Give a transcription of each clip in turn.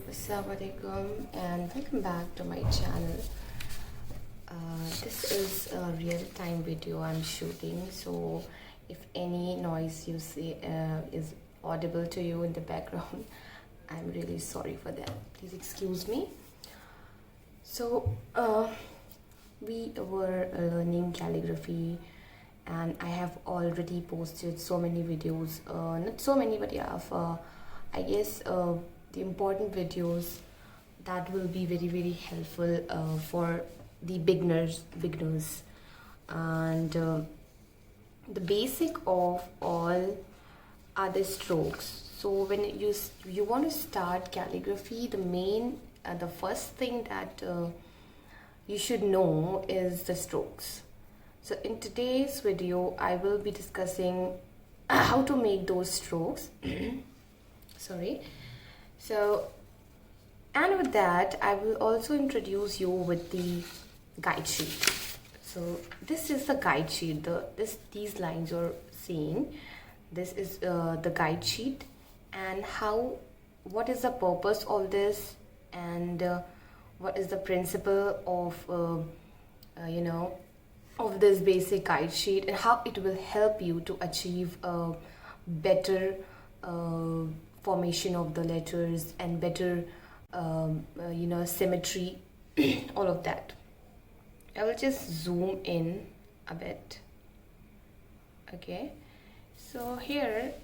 Assalamualaikum and welcome back to my channel. This is a real-time video I'm shooting, so if any noise you see is audible to you in the background, I'm really sorry for that. Please excuse me. So we were learning calligraphy, and I have already posted so many videos, not so many, but yeah, I guess the important videos that will be very helpful for the beginners, and the basic of all are the strokes. So when you want to start calligraphy, the first thing that you should know is the strokes. So in today's video I will be discussing how to make those strokes. Sorry. So, and with that I will also introduce you with the guide sheet. So this is the guide sheet. These lines you're seeing, this is the guide sheet, and what is the purpose of this, and what is the principle of of this basic guide sheet, and how it will help you to achieve a better formation of the letters and better symmetry. All of that. I will just zoom in a bit. Okay, so here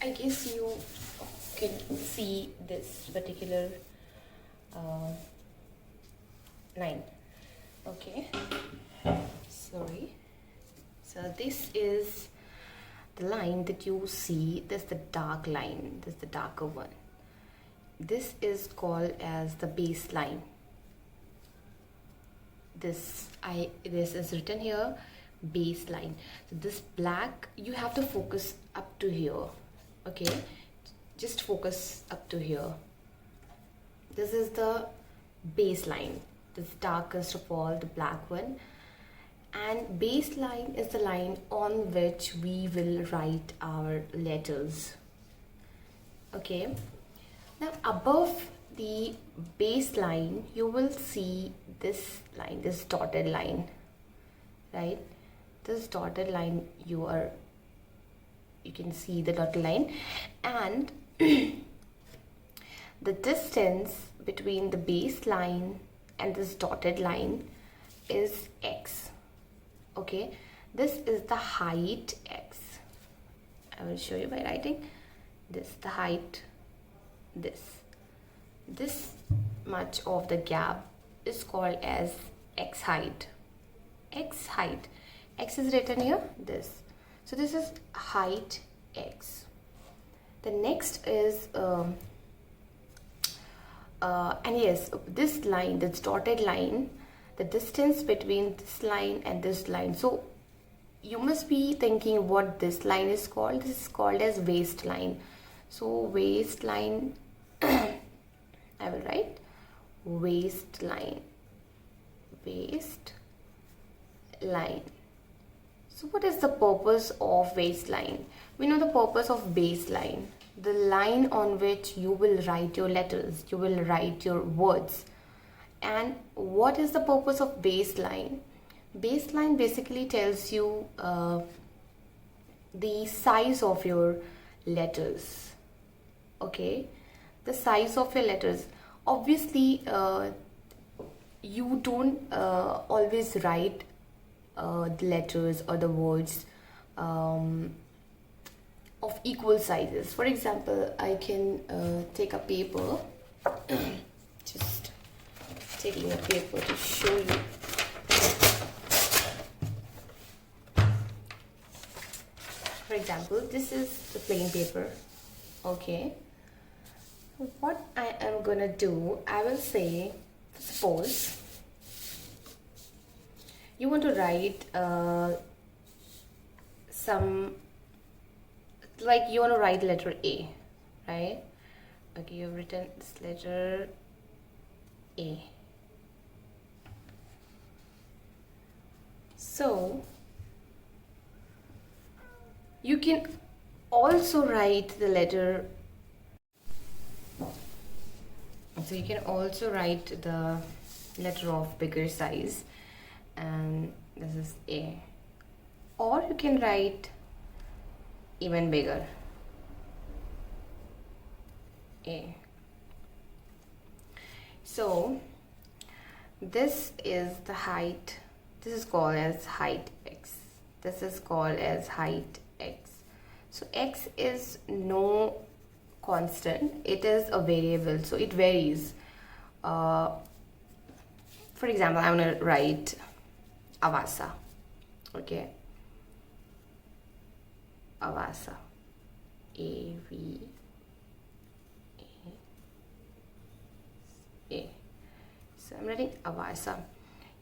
I guess you can see this particular line. Okay, sorry. So this is the line that you see. This is the dark line. This is the darker one. This is called as the baseline. This is written here, baseline. So this black, you have to focus up to here. Okay, just focus up to here. This is the baseline. This darkest of all, the black one. And baseline is the line on which we will write our letters. Okay, now above the baseline you will see this line, this dotted line, right? This dotted line, you can see the dotted line, and the distance between the baseline and this dotted line is x. Okay, this is the height x. I will show you by writing this, the height, this much of the gap is called as x height. X is written here, this. So this is height x. The next is and yes, this line, this dotted line, the distance between this line and this line. So you must be thinking what this line is called. This is called as waistline. So waistline, I will write waistline. So what is the purpose of waistline? We know the purpose of baseline, the line on which you will write your letters, you will write your words. And what is the purpose of baseline? Baseline basically tells you the size of your letters. Okay, the size of your letters. Obviously you don't always write the letters or the words of equal sizes. For example, I can take a paper, just taking a paper to show you. For example, this is the plain paper. Okay, what I am gonna do, I will say, suppose you want to write you want to write letter A, right? Okay, you've written this letter A. So you can also write the letter So you can also write the letter of bigger size, and this is A, or you can write even bigger, A. So this is the height. This is called as height x. This is called as height x. So x is no constant, it is a variable, so it varies. For example, I'm going to write Avasa. Okay, Avasa, A-V-A-A. So I'm writing Avasa.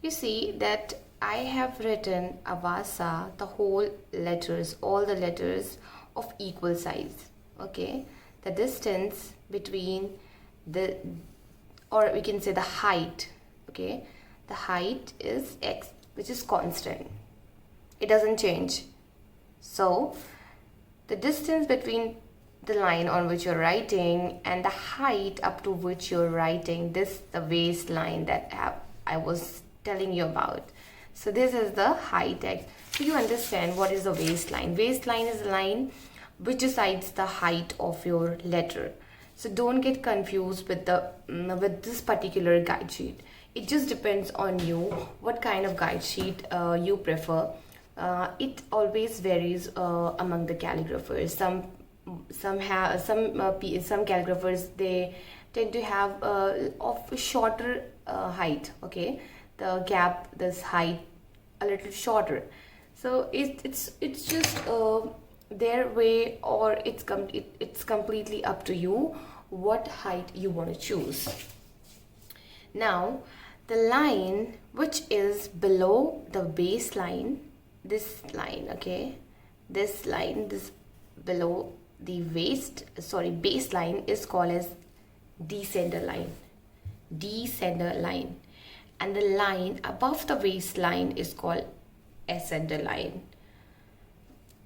You see that I have written Avasa, the whole letters, all the letters of equal size. Okay, the distance between the, or we can say the height. Okay, the height is x, which is constant, it doesn't change. So the distance between the line on which you're writing and the height up to which you're writing, this the waistline that I was telling you about. So this is the height x. So you understand what is the waistline. Waistline is a line which decides the height of your letter. So don't get confused with the with this particular guide sheet. It just depends on you what kind of guide sheet you prefer. It always varies among the calligraphers. Some calligraphers, they tend to have of shorter height. Okay, the gap, this height a little shorter. So it's just their way, or it's completely up to you what height you want to choose. Now the line which is below the baseline, this line, okay, this line, this below the baseline is called as descender line, and the line above the waistline is called ascender line.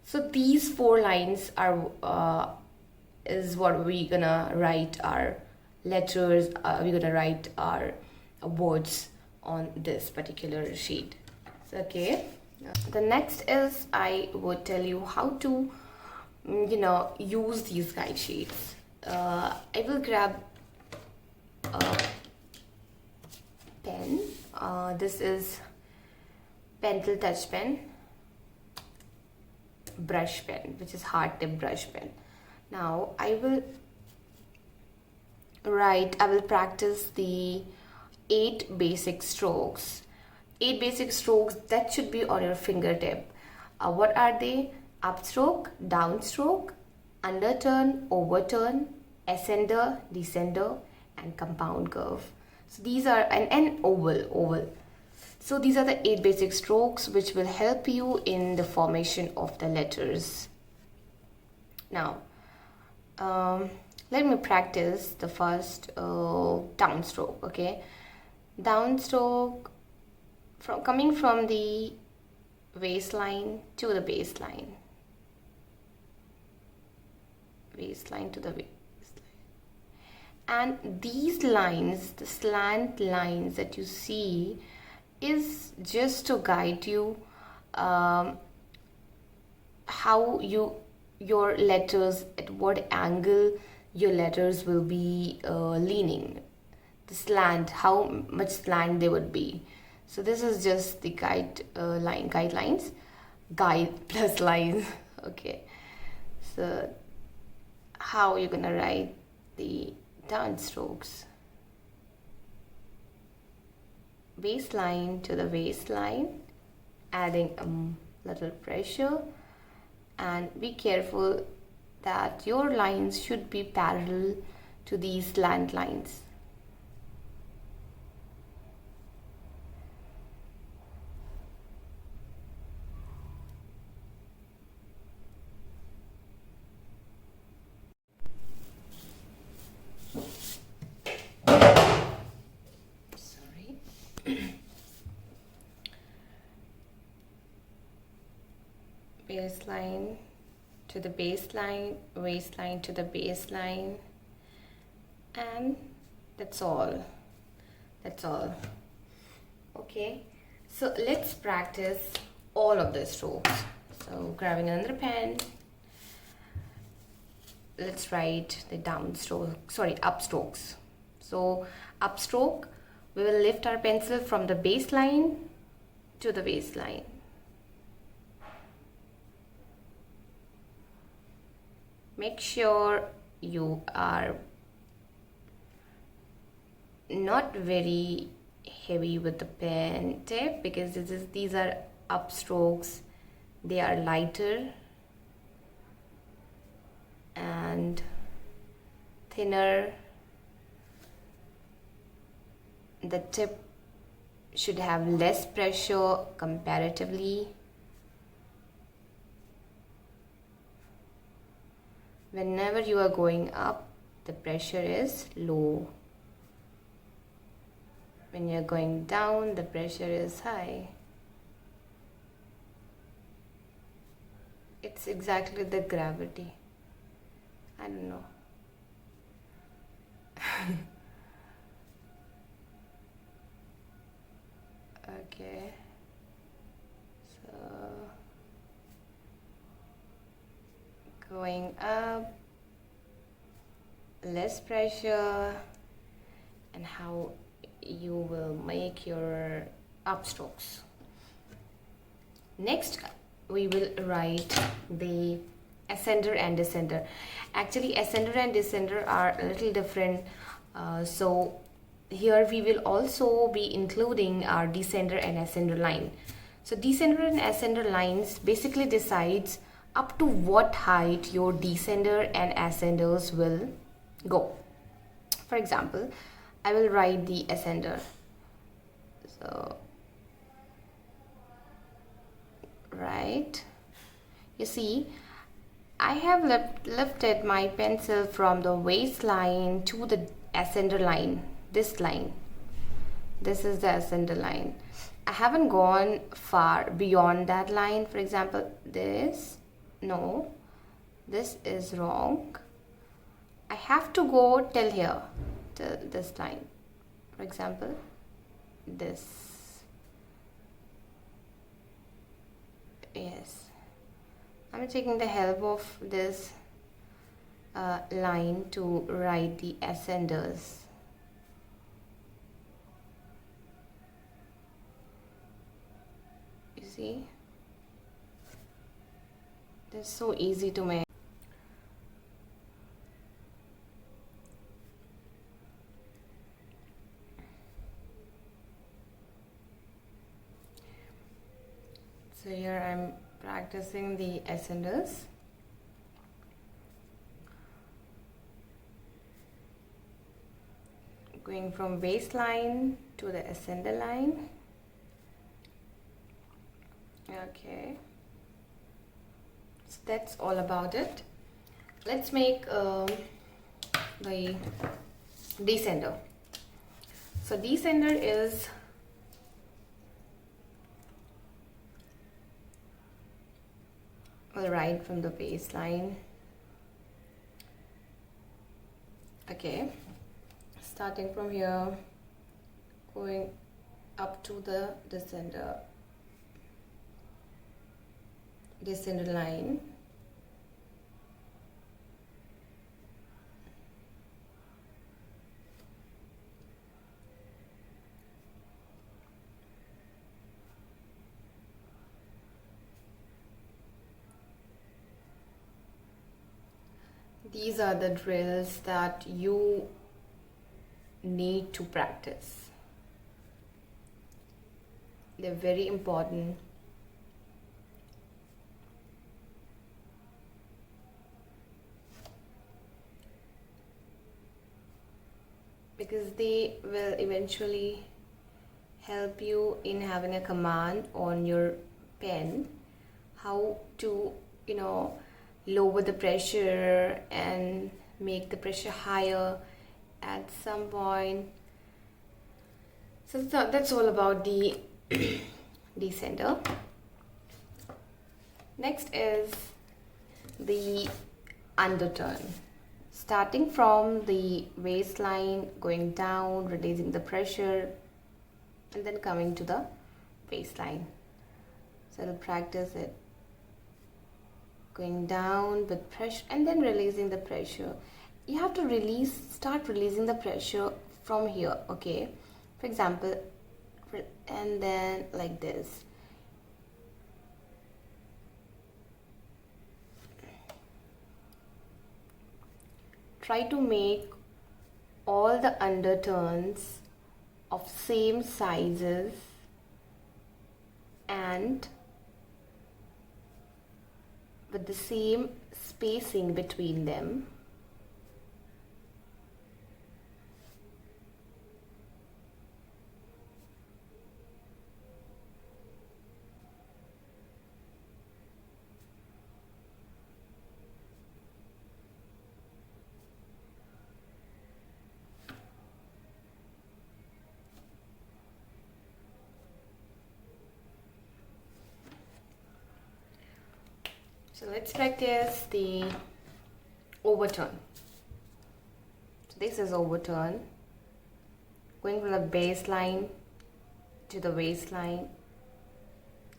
So these four lines are is what we're gonna write our letters, we're gonna write our words on this particular sheet. So, okay, the next is I would tell you how to use these guide sheets. I will grab a pen. This is pencil touch pen, brush pen, which is hard tip brush pen. Now I will practice the 8 basic strokes. 8 basic strokes that should be on your fingertip. What are they? Upstroke, downstroke, underturn, overturn, ascender, descender, and compound curve. So these are an oval. So these are the 8 basic strokes which will help you in the formation of the letters. Now, let me practice the first downstroke. Okay, downstroke coming from the waistline to the baseline. Waistline to the waistline. And these lines, the slant lines that you see, is just to guide you how your letters, at what angle your letters will be leaning. The slant, how much slant they would be. So this is just the guidelines, guide plus lines. Okay, so how you're gonna write the downstrokes. Waistline to the waistline, adding a little pressure, and be careful that your lines should be parallel to these slant lines. Baseline to the baseline, waistline to the baseline, and That's all. That's all. Okay, so let's practice all of the strokes. So grabbing another pen, let's write the up strokes. So upstroke, we will lift our pencil from the baseline to the waistline. Make sure you are not very heavy with the pen tip, because these are upstrokes. They are lighter and thinner. The tip should have less pressure comparatively. Whenever you are going up, the pressure is low. When you're going down, the pressure is high. It's exactly the gravity. I don't know. Okay. So going up, less pressure, and how you will make your upstrokes. Next, we will write the ascender and descender. Actually, ascender and descender are a little different. So here we will also be including our descender and ascender line. So descender and ascender lines basically decides up to what height your descender and ascenders will go. For example, I will write the ascender. So, right, you see, I have lifted my pencil from the waistline to the ascender line. This line, this is the ascender line. I haven't gone far beyond that line. For example, this is wrong. I have to go till here, till this line. For example, this. Yes, I'm taking the help of this line to write the ascenders. You see, it's so easy to make. So here I'm practicing the ascenders. Going from waistline to the ascender line. Okay. So that's all about it. Let's make the descender. So descender is right from the baseline. Okay, starting from here, going up to the descender line. These are the drills that you need to practice. They're very important. Because they will eventually help you in having a command on your pen, how to, lower the pressure and make the pressure higher at some point. So that's all about the descender. Next is the underturn. starting from the waistline, going down, releasing the pressure, and then coming to the waistline. So I'll practice it. Going down with pressure and then releasing the pressure. You have to start releasing the pressure from here, okay? For example, and then like this. Try to make all the underturns of same sizes and with the same spacing between them. So let's practice the overturn. So this is overturn. Going from the baseline to the waistline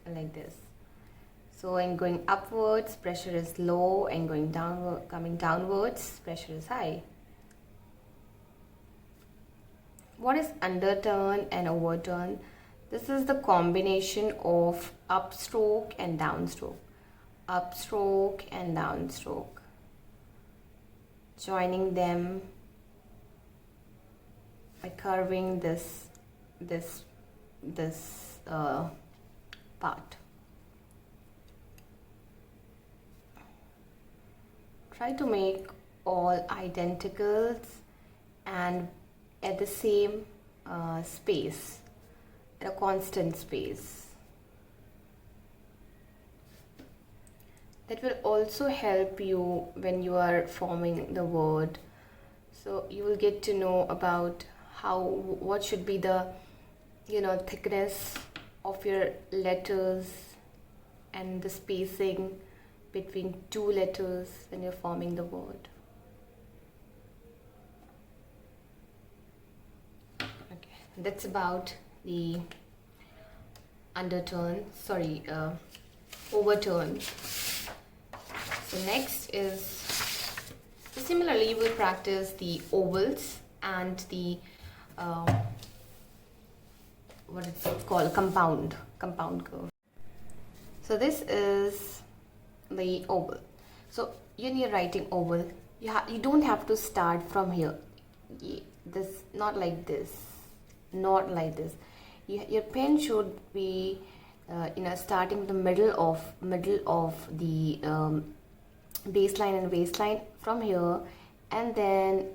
like this. So in going upwards, pressure is low, and going downward, coming downwards, pressure is high. What is underturn and overturn? This is the combination of upstroke and downstroke. Upstroke and downstroke, joining them by curving this part. Try to make all identicals and at the same space, at a constant space. That will also help you when you are forming the word. So you will get to know about what should be the thickness of your letters and the spacing between two letters when you're forming the word. Okay, that's about the overturn. So next is, similarly we'll practice the ovals and the what is it called, compound curve. So this is the oval. So when you're writing oval, you don't have to start from here. Not like this. Your pen should be starting the middle of the baseline and waistline from here, and then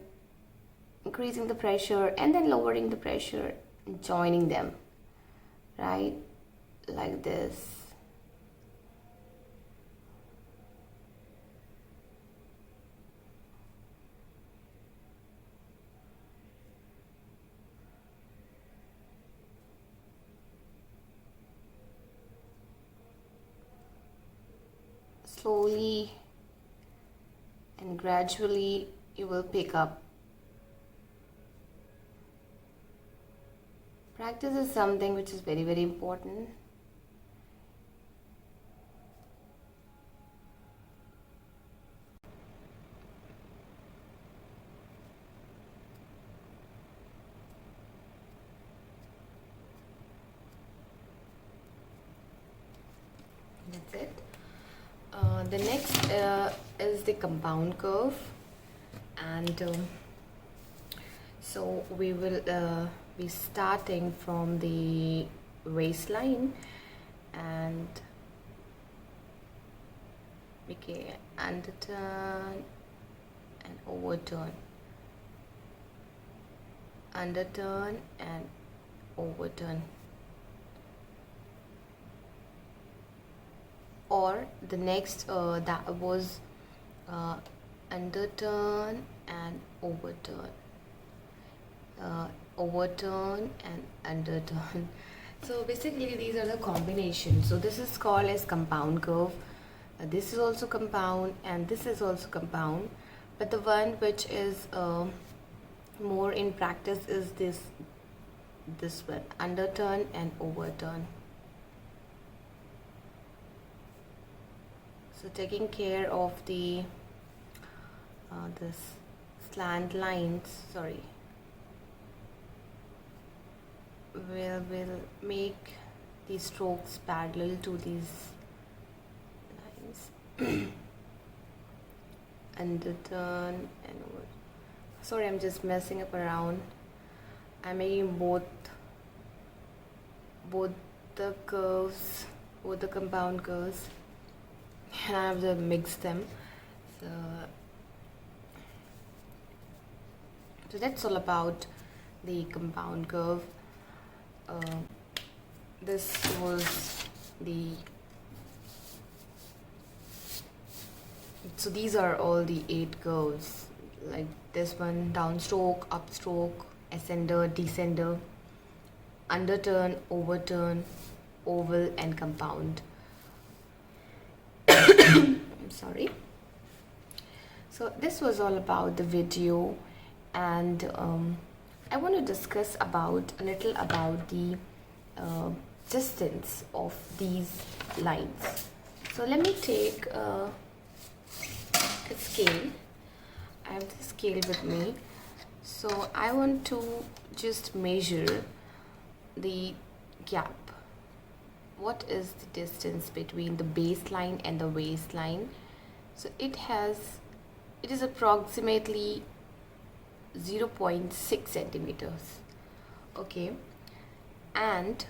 increasing the pressure and then lowering the pressure and joining them, right, like this. Slowly and gradually you will pick up. Practice is something which is very, very important. That's it. The next is the compound curve, and so we will be starting from the waistline and underturn and overturn, underturn and overturn. Or the next that was underturn and overturn, overturn and underturn. So basically these are the combinations. So this is called as compound curve. This is also compound and this is also compound, but the one which is more in practice is this one, underturn and overturn. So taking care of the this slant lines, sorry, will make the strokes parallel to these lines. Underturn and over. Sorry, I'm just messing up around. I'm making both the curves, both the compound curves, and I have to mix them. So that's all about the compound curve. This was the, so these are all the 8 curves, like this one: downstroke, upstroke, ascender, descender, underturn, overturn, oval and compound. I'm sorry. So this was all about the video, and I want to discuss a little about the distance of these lines. So let me take a scale. I have the scale with me. So I want to just measure the gap. What is the distance between the baseline and the waistline? So it is approximately 0.6 centimeters. Okay, and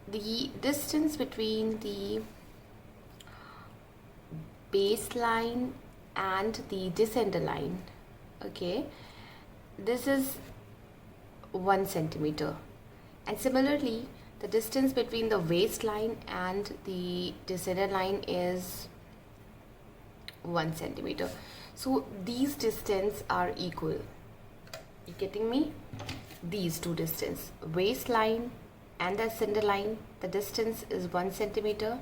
the distance between the baseline and the descender line, okay, this is 1 centimeter, and similarly the distance between the waistline and the descender line is 1 centimeter. So these distance are equal. You getting me? These two distance, waistline and the ascender line, the distance is 1 centimeter.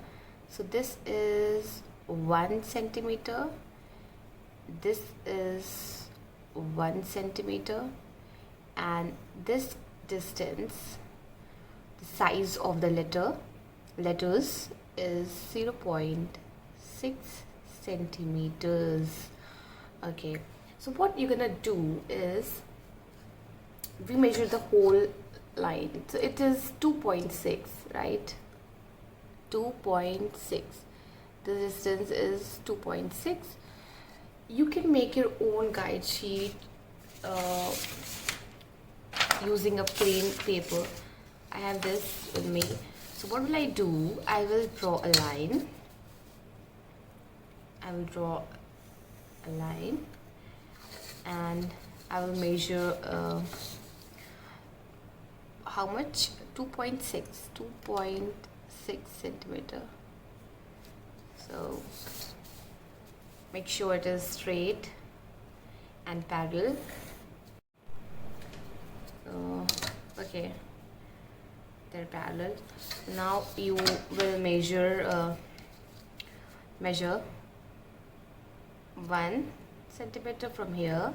So this is 1 centimeter, this is 1 centimeter, and this distance, the size of the letters is 0.6 centimeters. Okay, so what you're gonna do is we measure the whole line. So it is 2.6, right? 2.6. The distance is 2.6. You can make your own guide sheet using a plain paper. I have this with me. So what will I do? I will draw a line. And I will measure how much? 2.6 centimeter. So make sure it is straight and parallel. So okay, they're parallel. Now you will measure 1 centimeter from here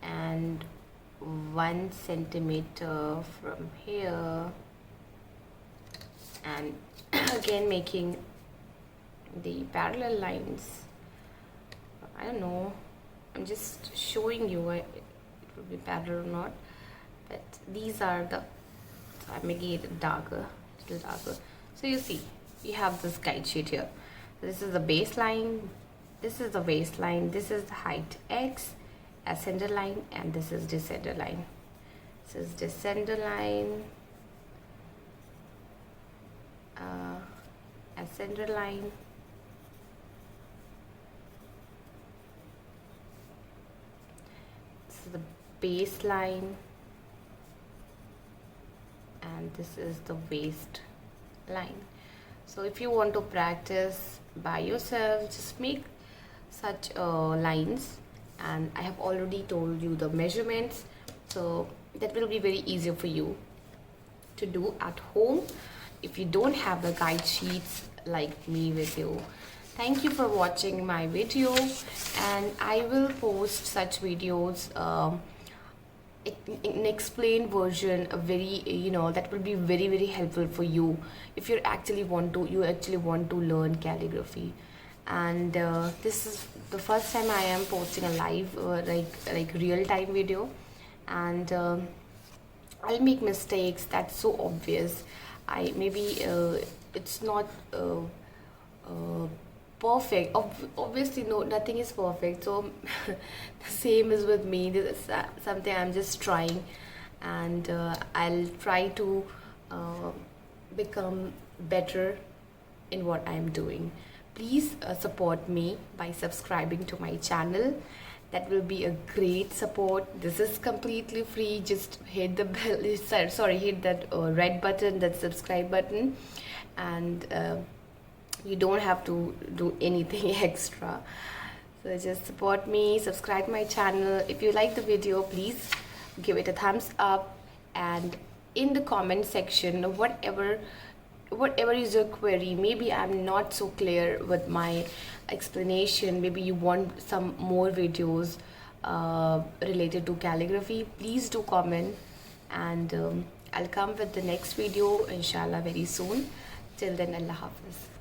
and 1 centimeter from here, and again making the parallel lines. I don't know, I'm just showing you it will be parallel or not, but these are the, so I'm making it darker, little darker. So you see, we have this guide sheet here. This is the baseline, this is the waistline, this is the height X, ascender line, and this is descender line. This is descender line, ascender line, this is the baseline, and this is the waist line. So if you want to practice by yourself, just make such lines, and I have already told you the measurements, so that will be very easier for you to do at home. If you don't have the guide sheets like me with you, Thank you for watching my video, and I will post such videos in explained version, a very, that will be very very helpful for you if you actually want to learn calligraphy. And this is the first time I am posting a live like real time video, and I'll make mistakes, that's so obvious. I maybe it's not uh, perfect. Obviously, no, nothing is perfect. So the same is with me. This is something I'm just trying, and I'll try to uh, become better in what I'm doing. Please support me by subscribing to my channel. That will be a great support. This is completely free. Just hit the bell, sorry, hit that red button, that subscribe button, and you don't have to do anything extra. So just support me, subscribe my channel. If you like the video, please give it a thumbs up, and in the comment section, whatever is your query, maybe I'm not so clear with my explanation, maybe you want some more videos related to calligraphy, please do comment, and I'll come with the next video inshallah very soon. Till then, Allah Hafiz.